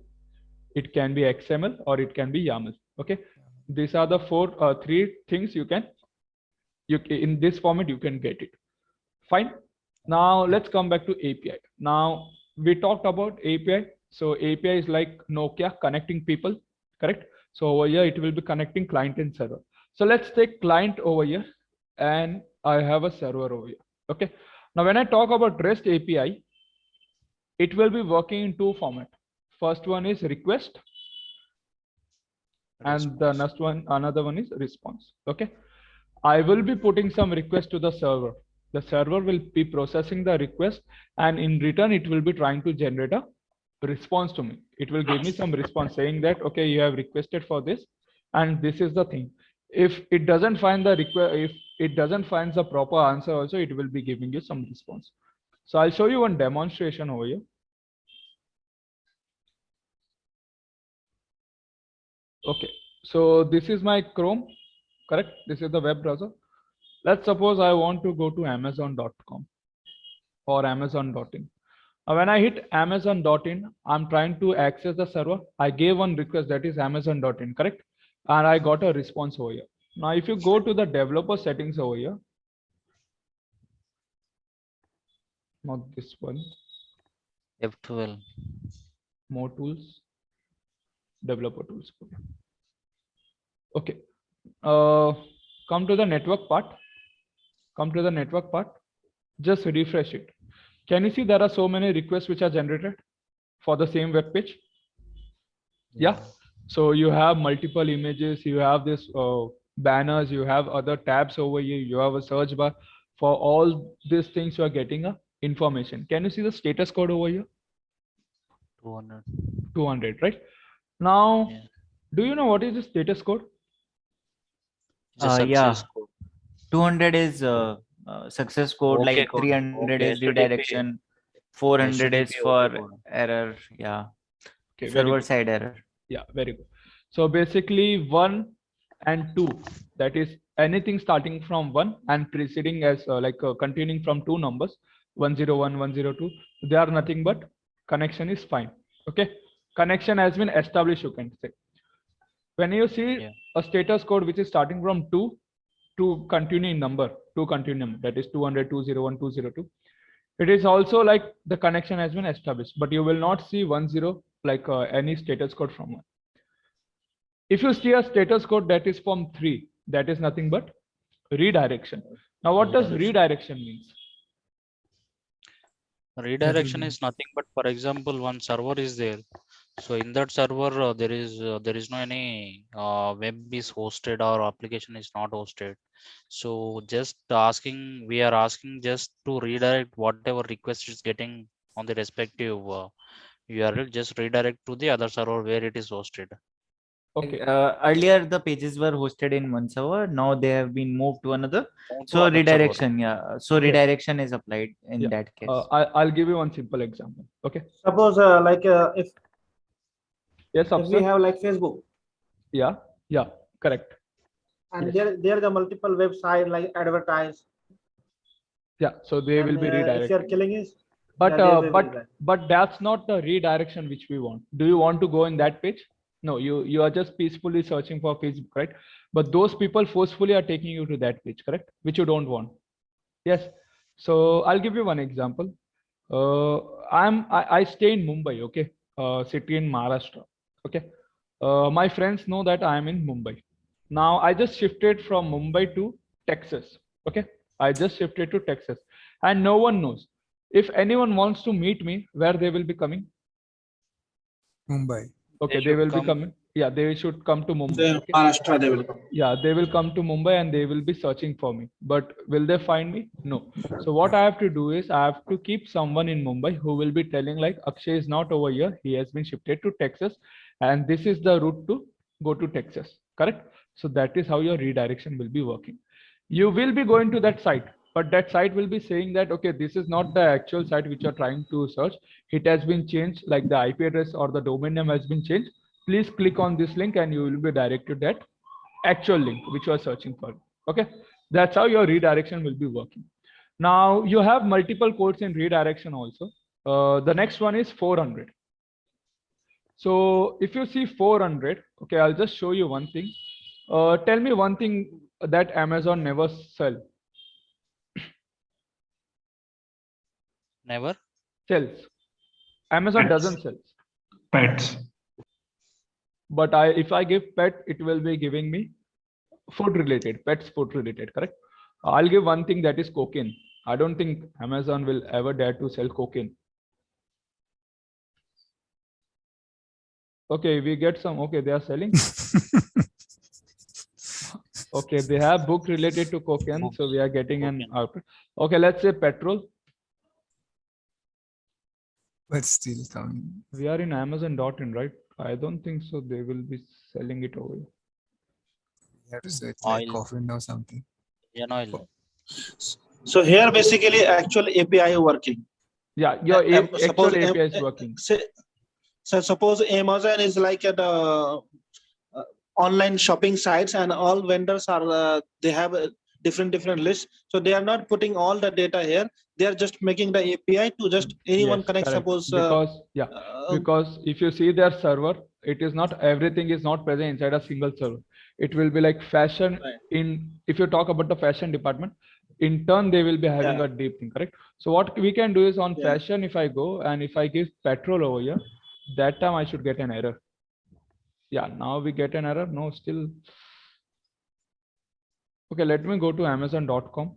it can be XML, or it can be YAML. Okay, these are the three things you in this format you can get it. Fine. Now let's come back to API. Now we talked about API. So API is like Nokia connecting people, correct? So over here it will be connecting client and server. So let's take client over here and I have a server over here. Okay. Now when I talk about REST API, it will be working in two formats. First one is request and the next one, another one is response. Okay. I will be putting some request to the server. The server will be processing the request and in return, it will be trying to generate a response to me. It will give me some response saying that, okay, you have requested for this and this is the thing. If it doesn't find the if it doesn't find the proper answer also, it will be giving you some response. So I'll show you one demonstration over here. Okay, so this is my Chrome, correct? This is the web browser. Let's suppose I want to go to amazon.com or amazon.in. When I hit amazon.in, I'm trying to access the server. I gave one request that is amazon.in, correct? And I got a response over here. Now, if you go to the developer settings over here, not this one, F12. more tools, developer tools. Okay. Come to the network part. Come to the network part. Just refresh it. Can you see there are so many requests which are generated for the same web page? Yeah. So you have multiple images, you have this banners, you have other tabs over here, you have a search bar. For all these things, you are getting a information. Can you see the status code over here? 200. 200, right? Now, Yeah. do you know what is the status code? The success Yeah. code. 200 is success code, Okay, like code. 300 Okay, is HTTP. redirection, 400 is HTTP, for okay, code. error. Yeah, Okay, very server good. side error. Yeah, very good. So basically 1 and 2, that is anything starting from 1 and preceding as continuing from 2 numbers, 101, 102, they are nothing but connection is fine. Okay, connection has been established, you can say. When you see Yeah. a status code which is starting from 2 to continuing number, that is 200, 201, 202, it is also like the connection has been established, but you will not see 10 like any status code from 1. If you see a status code that is from 3, that is nothing but redirection. Now, what does redirection means? Redirection is nothing but, for example, one server is there. So in that server, there is no any web is hosted or application is not hosted. So just asking, we are asking just to redirect whatever request is getting on the respective URL, just redirect to the other server where it is hosted. Okay. Earlier the pages were hosted in one server. Now they have been moved to another. Move to So other server. redirection, yeah. So Okay. redirection is applied in Yeah. that case. I'll give you one simple example. Okay. Suppose if Yes, we Afsar? have like Facebook, Yeah. Yeah. Correct. and Yes. there are the multiple website like advertise. Yeah. So they will And, be if you are redirected. killing is, But yeah, they will but redirect. but that's not the redirection which we want. Do you want to go in that page? No, you are just peacefully searching for Facebook, right? But those people forcefully are taking you to that page, correct? Which you don't want. Yes. So I'll give you one example. I stay in Mumbai, okay, city in Maharashtra. Okay. My friends know that I am in Mumbai. Now I just shifted from Mumbai to Texas. Okay. I just shifted to Texas, and no one knows. If anyone wants to meet me, where they will be coming? Mumbai. Okay, they should will be come- coming. Yeah, they should come to Mumbai. Then Okay. Maharashtra they will come. Yeah, they will come to Mumbai and they will be searching for me. But will they find me? No. So what I have to do is I have to keep someone in Mumbai who will be telling like Akshay is not over here. He has been shifted to Texas, and this is the route to go to Texas. Correct? So that is how your redirection will be working. You will be going to that site, but that site will be saying that, okay, this is not the actual site which you're trying to search. It has been changed, like the IP address or the domain name has been changed. Please click on this link and you will be directed to that actual link which you are searching for. Okay, that's how your redirection will be working. Now you have multiple codes in redirection also. The next one is 400. So if you see 400, okay, I'll just show you one thing. Tell me one thing that Amazon never sell. Never. Sells. Amazon Pets. doesn't sell. Pets. But if I give pet, it will be giving me food related, pets food related, correct? I'll give one thing, that is cocaine. I don't think Amazon will ever dare to sell cocaine. Okay, we get some, okay, they are selling. Okay, they have book related to cocaine, so we are getting an output. Okay, let's say petrol. But still coming. We are in Amazon.in, right? I don't think so. They will be selling it over here. You have to search like Oil. coffin or something. Indian oil. So here basically actual API working. Yeah, your Suppose actual API is working. So suppose Amazon is like at online shopping sites, and all vendors are they have different lists. So they are not putting all the data here. They are just making the API to just anyone Yes, connect. correct. Suppose Because if you see their server, it is not, everything is not present inside a single server. It will be like fashion. Right. If you talk about the fashion department, in turn they will be having a deep thing, correct? So what we can do is on fashion, if I go and if I give petrol over here, that time I should get an error. Yeah, now we get an error. No, still. Okay, let me go to Amazon.com.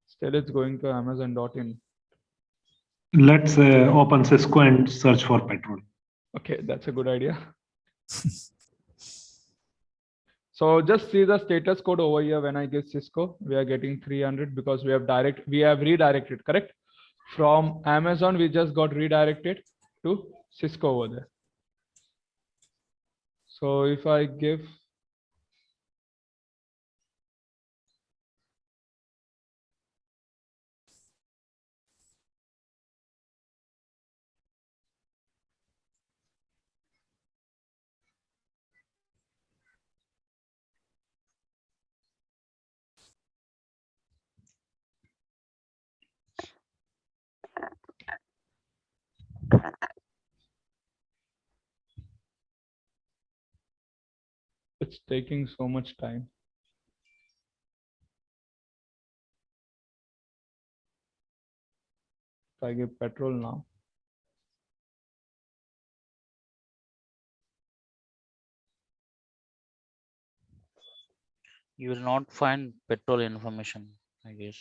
Still it's going to Amazon.in. Let's open Cisco and search for petrol. Okay, that's a good idea. So just see the status code over here. When I give Cisco, we are getting 300 because we have redirected, correct? From Amazon, we just got redirected to Cisco over there. So if I give It's taking so much time. If I give petrol now. You will not find petrol information, I guess.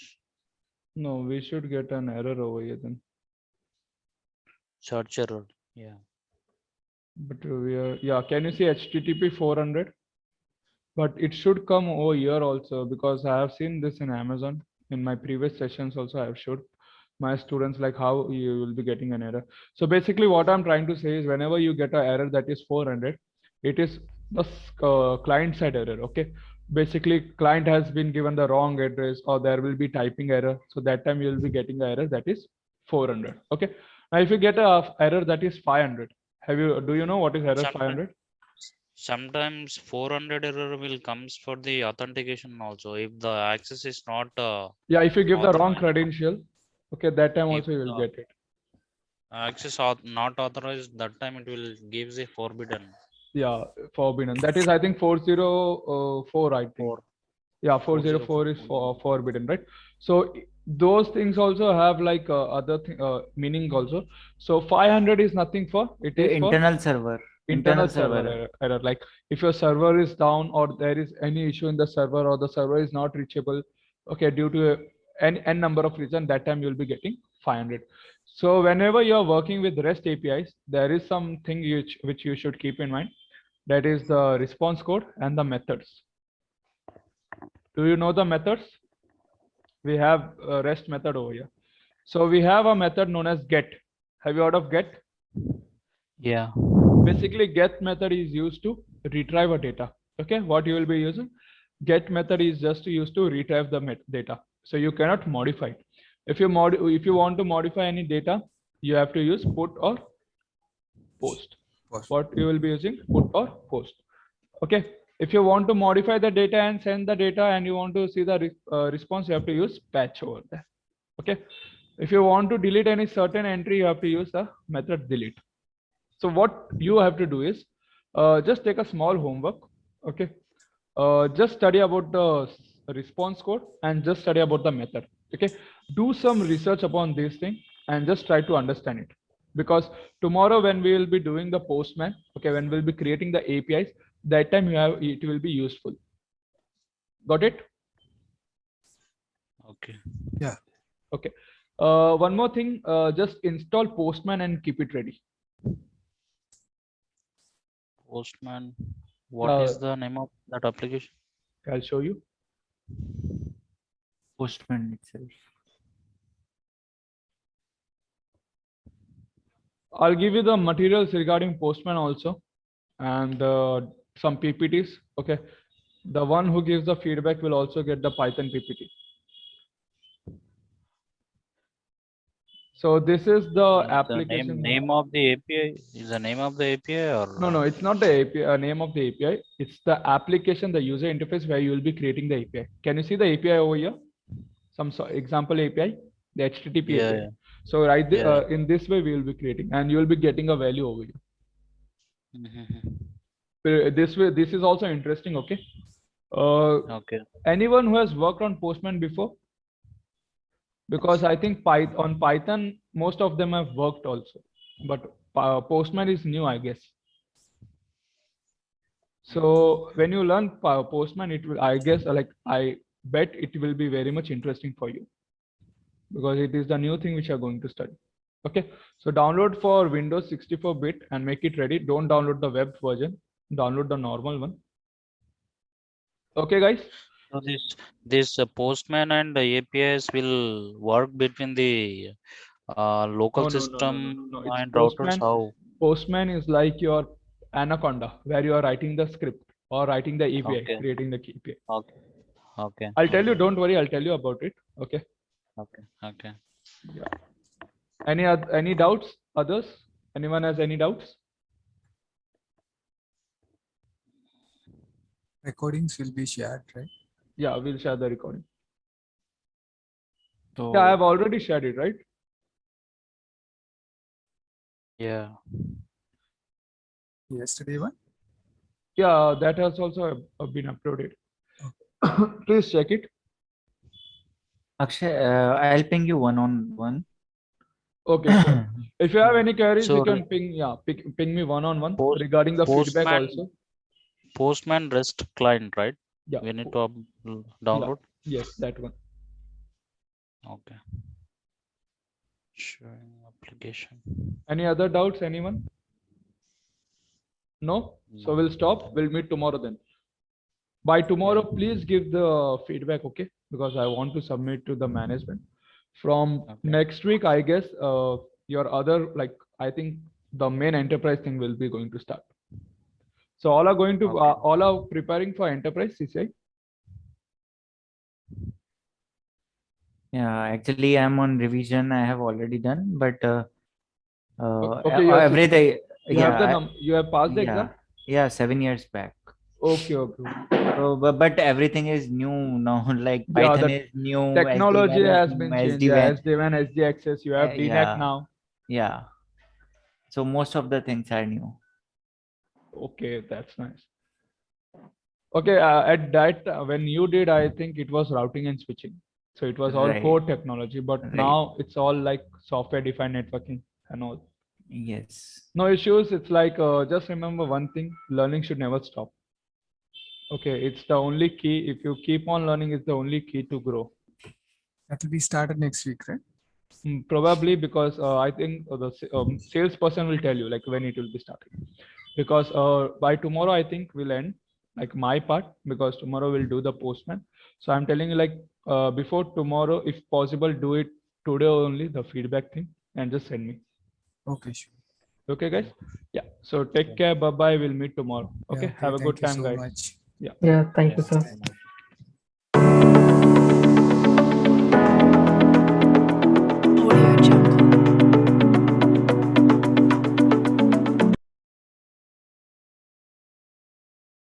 No, we should get an error over here then. Search error. Yeah. But we are, yeah, can you see HTTP 400? But it should come over here also, because I have seen this in Amazon. In my previous sessions also, I have showed my students like how you will be getting an error. So basically what I'm trying to say is whenever you get an error that is 400, it is the client side error. Okay. Basically client has been given the wrong address, or there will be typing error. So that time you will be getting an error that is 400. Okay. Now if you get a error that is 500, do you know what is error 500? Sometimes 400 error will comes for the authentication also. If the access is not Yeah, if you give the wrong authorized. credential, okay, that time If also you will the get it. access not authorized, that time it will gives a forbidden. Yeah, forbidden. That is, I think 404, I think. 4. Yeah, 404 is forbidden, right? So those things also have like other meaning also. So 500 is nothing for, it The is for internal server. internal server error. Like if your server is down, or there is any issue in the server, or the server is not reachable, okay, due to n number of reasons, that time you'll be getting 500. So whenever you're working with REST APIs, there is something which you should keep in mind. That is the response code and the methods. Do you know the methods? We have a REST method over here. So we have a method known as get. Have you heard of get? Yeah. Basically get method is used to retrieve a data. Okay, what you will be using? Get method is just used to retrieve the data. So you cannot modify it. If you want to modify any data, you have to use put or post. What you will be using? Put or post. Okay. If you want to modify the data and send the data, and you want to see the response, you have to use patch over there. Okay. If you want to delete any certain entry, you have to use the method delete. So what you have to do is just take a small homework. Okay. Just study about the response code and just study about the method. Okay. Do some research upon this thing and just try to understand it. Because tomorrow when we will be doing the Postman, okay, when we'll be creating the APIs, that time it will be useful. Got it? Okay. Yeah. Okay. One more thing, just install Postman and keep it ready. Postman. What is the name of that application? I'll show you. Postman itself. I'll give you the materials regarding Postman also, and some PPTs. Okay. The one who gives the feedback will also get the Python PPT. So this is the application. Name of the API is the name of the API, or no, it's not the API name of the API. It's the application, the user interface where you will be creating the API. Can you see the API over here? Some example API, the HTTP Yeah, API. yeah. So right in this way we will be creating, and you will be getting a value over here. This way, this is also interesting. Okay. Okay. Anyone who has worked on Postman before? Because I think on Python, most of them have worked also, but Postman is new, I guess. So when you learn Postman, it will, I guess, like I bet it will be very much interesting for you, because it is the new thing which you are going to study. Okay, so download for Windows 64-bit and make it ready. Don't download the web version. Download the normal one. Okay, guys. So this Postman and the APIs will work between the local system and routers. How? Postman is like your Anaconda, where you are writing the script or writing the API, Okay. creating the API. Okay. Okay. I'll tell you. Don't worry. I'll tell you about it. Okay. Okay. Okay. Yeah. Any doubts? Others? Anyone has any doubts? Recordings will be shared, right? Yeah, we'll share the recording. So Yeah, I have already shared it, right? Yeah. Yesterday one. Yeah, that has also been uploaded. Please check it. Akshay, I'll ping you one on one. Okay, sure. If you have any queries, So you can ping me one-on-one Post- regarding the feedback Postman- also. Postman REST client, right? Yeah. We need to download. Yes, that one. Okay. Showing application. Any other doubts, anyone? No? So we'll stop. We'll meet tomorrow then. By tomorrow, please give the feedback, okay? Because I want to submit to the management. From Okay. next week, I guess your other, like, I think the main enterprise thing will be going to start. So all are going to, Okay. all are preparing for enterprise, CCI? Yeah, actually, I'm on revision. I have already done, but Okay, you're everything. You have the you have passed the exam? Yeah, 7 years back. Okay, okay. So, but everything is new now. Like Yeah, Python the is new. Technology SD-WAN is has new, been changed. SD-WAN. SD-WAN, SD access. You have DNAC yeah. now. Yeah. So most of the things are new. Okay, that's nice. Okay, at that when you did, I think it was routing and switching. So it was all Right. core technology, but Right. now it's all like software-defined networking and all. Yes. No issues. It's like just remember one thing: learning should never stop. Okay, it's the only key. If you keep on learning, it's the only key to grow. That will be started next week, right? Probably because I think the salesperson will tell you like when it will be starting. Because by tomorrow I think we'll end like my part, because tomorrow we'll do the postman. So I'm telling you like before tomorrow, if possible, do it today only, the feedback thing, and just send me. Okay, sure. Okay, guys. Yeah. So take care. Bye bye. We'll meet tomorrow. Okay. Yeah, Have a thank good you time, so guys. much. Yeah, thank you, Yeah. sir.